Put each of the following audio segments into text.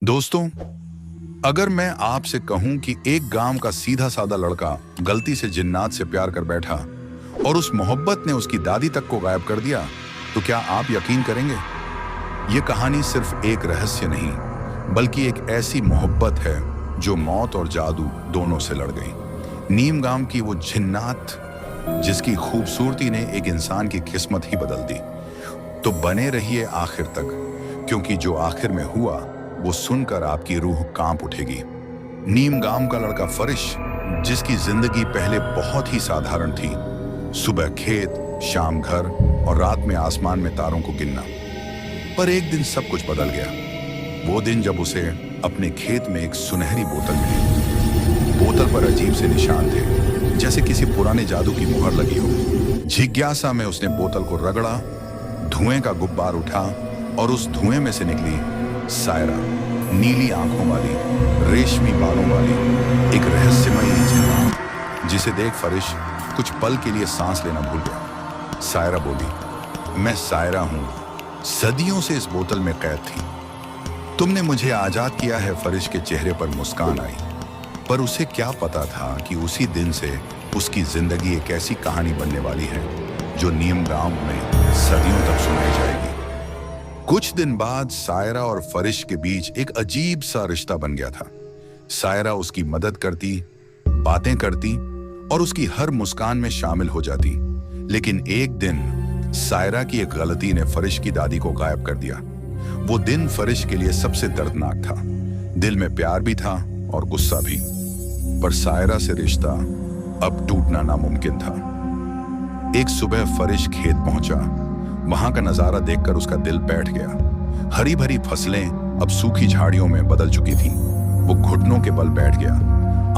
दोस्तों, अगर मैं आपसे कहूं कि एक गांव का सीधा साधा लड़का गलती से जिन्नात से प्यार कर बैठा और उस मोहब्बत ने उसकी दादी तक को गायब कर दिया, तो क्या आप यकीन करेंगे? ये कहानी सिर्फ एक रहस्य नहीं, बल्कि एक ऐसी मोहब्बत है जो मौत और जादू दोनों से लड़ गई। नीम गांव की वो जिन्नात जिसकी खूबसूरती ने एक इंसान की किस्मत ही बदल दी। तो बने रहिए आखिर तक, क्योंकि जो आखिर में हुआ वो सुनकर आपकी रूह कांप उठेगी। नीम गांव का लड़का फरिश, जिसकी जिंदगी पहले बहुत ही साधारण थी, सुबह खेत, शाम घर और रात में आसमान में तारों को गिनना। पर एक दिन सब कुछ बदल गया। वो दिन जब उसे अपने खेत में एक सुनहरी बोतल मिली। बोतल पर अजीब से निशान थे, जैसे किसी पुराने जादू की मुहर लगी हो। जिज्ञासा में उसने बोतल को रगड़ा, धुएं का गुब्बार उठा और उस धुएं में से निकली सायरा, नीली आंखों वाली, रेशमी बालों वाली, एक रहस्यमयी जिन्नात, जिसे देख फरिश कुछ पल के लिए सांस लेना भूल गया। सायरा बोली, मैं सायरा हूं, सदियों से इस बोतल में कैद थी। तुमने मुझे आजाद किया है। फरिश के चेहरे पर मुस्कान आई, पर उसे क्या पता था कि उसी दिन से उसकी जिंदगी एक ऐसी कहानी बनने वाली है जो नीम गांव में सदियों तक सुनाई जाएगी। कुछ दिन बाद सायरा और फरिश के बीच एक अजीब सा रिश्ता बन गया था। सायरा उसकी मदद करती, बातें करती और उसकी हर मुस्कान में शामिल हो जाती। लेकिन एक दिन सायरा की एक गलती ने फरिश की दादी को गायब कर दिया। वो दिन फरिश के लिए सबसे दर्दनाक था। दिल में प्यार भी था और गुस्सा भी, पर सायरा से रिश्ता अब टूटना नामुमकिन था। एक सुबह फरिश खेत पहुंचा। वहां का नजारा देखकर उसका दिल बैठ गया। हरी भरी फसलें अब सूखी झाड़ियों में बदल चुकी थीं। वो घुटनों के बल बैठ गया।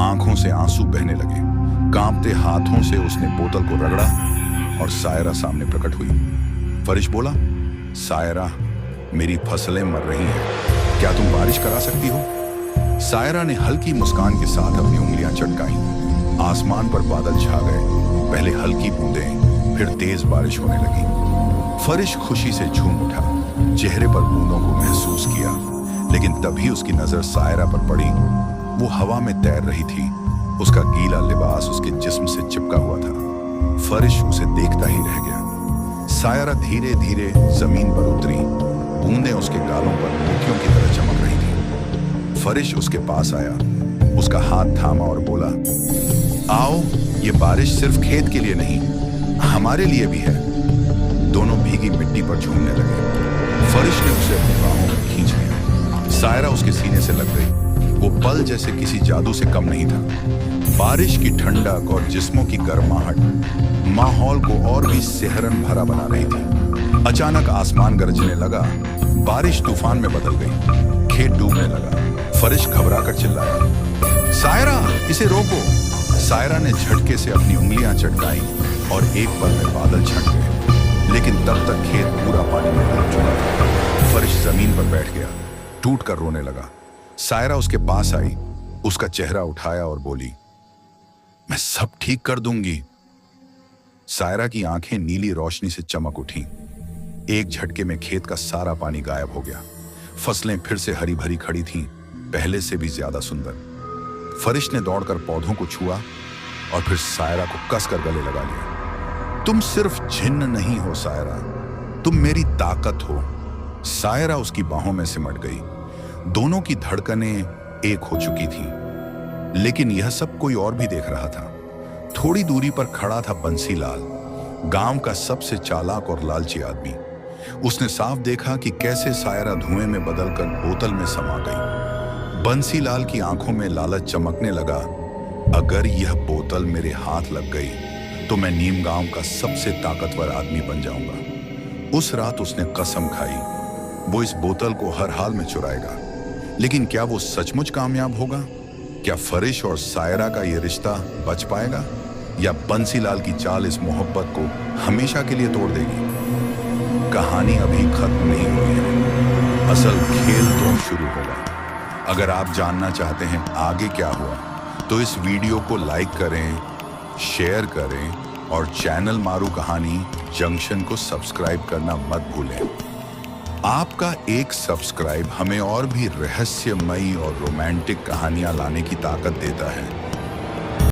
आंखों से आंसू बहने लगे। कांपते हाथों से उसने बोतल को रगड़ा और सायरा सामने प्रकट हुई। फरिश बोला, सायरा, मेरी फसलें मर रही हैं, क्या तुम बारिश करा सकती हो? सायरा ने हल्की मुस्कान के साथ अपनी उंगलियां चटकाई। आसमान पर बादल छा गए। पहले हल्की बूंदें, फिर तेज बारिश होने लगी। फरिश खुशी से झूम उठा, चेहरे पर बूंदों को महसूस किया। लेकिन तभी उसकी नजर सायरा पर पड़ी। वो हवा में तैर रही थी। उसका गीला लिबास उसके जिस्म से चिपका हुआ था। फरिश उसे देखता ही रह गया। सायरा धीरे धीरे जमीन पर उतरी। बूंदें उसके गालों पर मोतियों की तरह चमक रही थी। फरिश उसके पास आया, उसका हाथ थामा और बोला, आओ, ये बारिश सिर्फ खेत के लिए नहीं, हमारे लिए भी है। दोनों भीगी मिट्टी पर झूमने लगे। फरिश ने उसे अपनी बाहों में खींच लिया। सायरा उसके सीने से लग गई। वो पल जैसे किसी जादू से कम नहीं था। बारिश की ठंडक और जिस्मों की गर्माहट माहौल को और भी सिहरन भरा बना रही थी। अचानक आसमान गरजने लगा। बारिश तूफान में बदल गई। खेत डूबने लगा। फरिश घबरा कर चिल्लाया, सायरा, इसे रोको। सायरा ने झटके से अपनी उंगलियां चटकाई और एक पल में बादल छट गए। लेकिन तब तक खेत पूरा पानी में डूब चुका था। फरिश जमीन पर बैठ गया, टूट कर रोने लगा। सायरा उसके पास आई, उसका चेहरा उठाया और बोली, मैं सब ठीक कर दूंगी। सायरा की आंखें नीली रोशनी से चमक उठी। एक झटके में खेत का सारा पानी गायब हो गया। फसलें फिर से हरी भरी खड़ी थीं, पहले से भी ज्यादा सुंदर। फरिश ने दौड़कर पौधों को छुआ और फिर सायरा को कसकर गले लगा लिया। तुम सिर्फ जिन्न नहीं हो सायरा, तुम मेरी ताकत हो। सायरा उसकी बाहों में सिमट गई। दोनों की धड़कनें एक हो चुकी थीं। लेकिन यह सब कोई और भी देख रहा था। थोड़ी दूरी पर खड़ा था बंसीलाल, गांव का सबसे चालाक और लालची आदमी। उसने साफ देखा कि कैसे सायरा धुएं में बदलकर बोतल में समा गई। बंसीलाल की आंखों में लालच चमकने लगा। अगर यह बोतल मेरे हाथ लग गई तो मैं नीम गांव का सबसे ताकतवर आदमी बन जाऊंगा। उस रात उसने कसम खाई, वो इस बोतल को हर हाल में चुराएगा। लेकिन क्या वो सचमुच कामयाब होगा? क्या फरिश और सायरा का ये रिश्ता बच पाएगा, या बंसीलाल की चाल इस मोहब्बत को हमेशा के लिए तोड़ देगी? कहानी अभी खत्म नहीं हुई है, असल खेल तो शुरू होगा। अगर आप जानना चाहते हैं आगे क्या हुआ, तो इस वीडियो को लाइक करें, शेयर करें और चैनल मारू कहानी जंक्शन को सब्सक्राइब करना मत भूलें। आपका एक सब्सक्राइब हमें और भी रहस्यमयी और रोमांटिक कहानियां लाने की ताकत देता है।